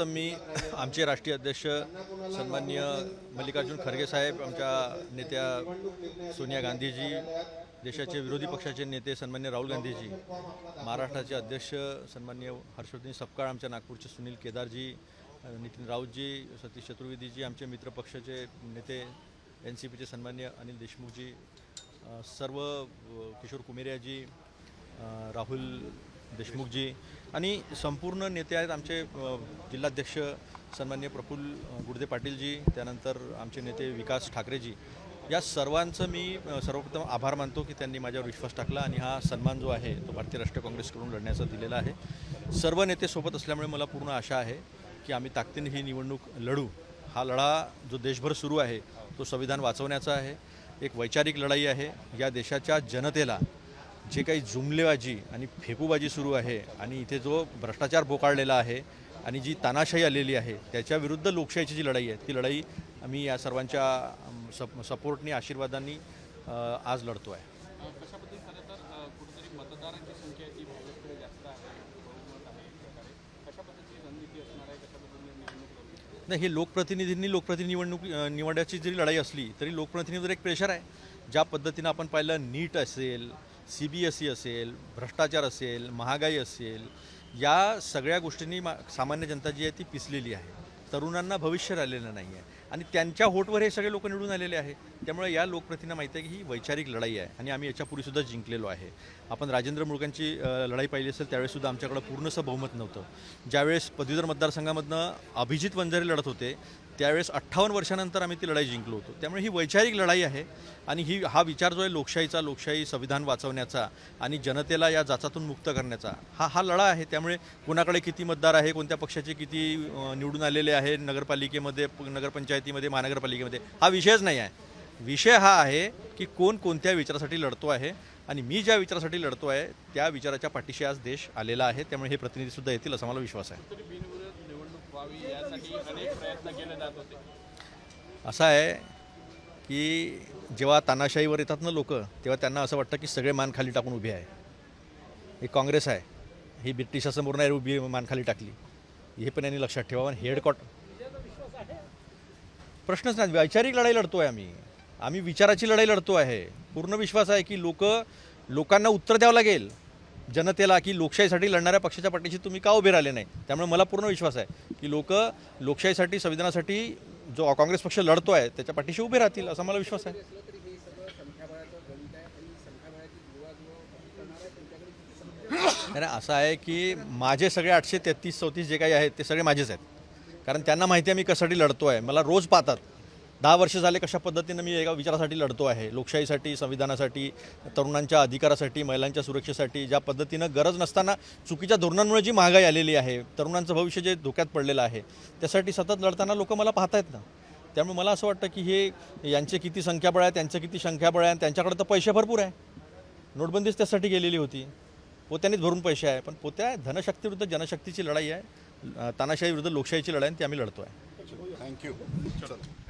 सर्वप्रथम मी आमचे राष्ट्रीय अध्यक्ष सन्माननीय मल्लिकार्जुन खरगे साहेब, आमच्या नेत्या सोनिया गांधीजी, देशाचे विरोधी पक्षाचे नेते सन्माननीय राहुल गांधीजी, महाराष्ट्राचे अध्यक्ष सन्माननीय हर्षवर्धन सपकाळ, आमच्या नागपूरचे सुनील केदारजी, नितीन राऊतजी, सतीश चतुर्वेदीजी, आमचे मित्रपक्षाचे नेते NCPचे सन्माननीय अनिल देशमुखजी, सर्व किशोर कुमेरियाजी, राहुल देशमुखजी आणि संपूर्ण नेते आहेत आमचे जिल्हाध्यक्ष सन्माननीय प्रफुल्ल गुडदे पाटीलजी, त्यानंतर आमचे नेते विकास ठाकरेजी, या सर्वांचं मी सर्वप्रथम आभार मानतो की त्यांनी माझ्यावर विश्वास टाकला आणि हा सन्मान जो आहे तो भारतीय राष्ट्रीय काँग्रेसकडून लढण्याचा दिलेला आहे. सर्व नेते सोबत असल्यामुळे मला पूर्ण आशा आहे की आम्ही ताकदीने ही निवडणूक लढू. हा लढा जो देशभर सुरू आहे तो संविधान वाचवण्याचा आहे, एक वैचारिक लढाई आहे. या देशाच्या जनतेला जे काही जुमलेबाजी आणि फेकूबाजी सुरू आहे आणि इथे जो भ्रष्टाचार बोकाळलेला आहे आणि जी तानाशाही आलेली आहे त्याच्याविरुद्ध लोकशाहीची जी लढाई आहे ती लढाई आम्ही या सर्वांच्या सपोर्टनी आशीर्वादांनी आज लढतो आहे. नाही, हे लोकप्रतिनिधींनी निवडण्याची जरी लढाई असली तरी लोकप्रतिनिधीवर एक प्रेशर आहे. ज्या पद्धतीनं आपण पाहिलं, नीट असेल, CBSE असेल, भ्रष्टाचार असेल, महागाई असेल, या सगळ्या गोष्टींनी सामान्य जनता जी आहे ती पिसलेली आहे. तरुणांना भविष्य राहिलेलं नाही आहे आणि त्यांच्या होटवर हे सगळे लोक निवडून आलेले आहे. त्यामुळे या लोकप्रतिनिधींना माहिती आहे की ही वैचारिक लढाई आहे आणि आम्ही याच्यापूर्वीसुद्धा जिंकलेलो आहे. आपण राजेंद्र मुळकांची लढाई पाहिली असेल त्यावेळेसुद्धा आमच्याकडं पूर्णसं बहुमत नव्हतं. ज्यावेळेस पदवीधर मतदारसंघामधनं अभिजित वंजारी लढत होते त्यावेळेस 58 वर्षानंतर आम्ही ती लढाई जिंकलो होतो. त्यामुळे ही वैचारिक लढाई आहे आणि हा विचार जो आहे लोकशाही संविधान वाचवण्याचा आणि जनतेला या जाचातून मुक्त करण्याचा हा लढा आहे. त्यामुळे कोणाकडे किती मतदार आहे, कोणत्या पक्षाचे किती निवडून आलेले आहे नगरपालिकेमध्ये, नगरपंचायतीमध्ये, महानगरपालिकेमध्ये, हा विषयच नाही आहे. विषय हा आहे की कोण कोणत्या विचारासाठी लढतो आहे आणि मी ज्या विचारासाठी लढतो आहे त्या विचाराच्या पाठीशी आज देश आलेला आहे. त्यामुळे हे प्रतिनिधीसुद्धा येतील असा मला विश्वास आहे. असं आहे की जेव्हा तानाशाहीवर येतात ना लोक, तेव्हा त्यांना असं वाटतं की सगळे मान खाली टाकून उभे आहे. ही काँग्रेस आहे, ही ब्रिटिशासमोर नाही उभी मान खाली टाकली, हे पण यांनी लक्षात ठेवावं. प्रश्नच नाही, वैचारिक लढाई लढतो आहे आम्ही विचाराची लढाई लढतो आहे. पूर्ण विश्वास आहे की लोकांना उत्तर द्यावं लागेल जनतेला की लोकशाहीसाठी लढणाऱ्या पक्षाच्या पाठीशी तुम्ही का उभे राहिले नाही. त्यामुळे मला पूर्ण विश्वास आहे की लोकशाहीसाठी, संविधानासाठी जो काँग्रेस पक्ष लढतो आहे त्याच्या पाठीशी उभे राहतील असा मला विश्वास आहे. नाही, असं आहे की माझे सगळे 833-34 जे काही आहेत ते सगळे माझेच आहेत. कारण त्यांना माहिती आहे मी कशासाठी लढतो आहे. मला रोज पाहतात, 10 वर्ष झाले कशा पद्धतीनं मी एका विचारासाठी लढतो आहे, लोकशाहीसाठी, संविधानासाठी, तरुणांच्या अधिकारासाठी, महिलांच्या सुरक्षेसाठी. ज्या पद्धतीनं गरज नसताना चुकीच्या धोरणांमुळे जी महागाई आलेली आहे, तरुणांचं भविष्य जे धोक्यात पडलेलं आहे, त्यासाठी सतत लढताना लोक मला पाहत आहेत ना. त्यामुळे मला असं वाटतं की हे यांचे किती संख्याबळ आहे, त्यांचं किती संख्याबळ आहे, त्यांच्याकडे तर पैसे भरपूर आहे. नोटबंदीच त्यासाठी गेलेली होती, पोत्यानेच भरून पैसे आहे. पण पोत्या धनशक्तीविरुद्ध जनशक्तीची लढाई आहे, तानाशाही विरुद्ध लोकशाहीची लढाई, ती आम्ही लढतो आहे. थँक्यू.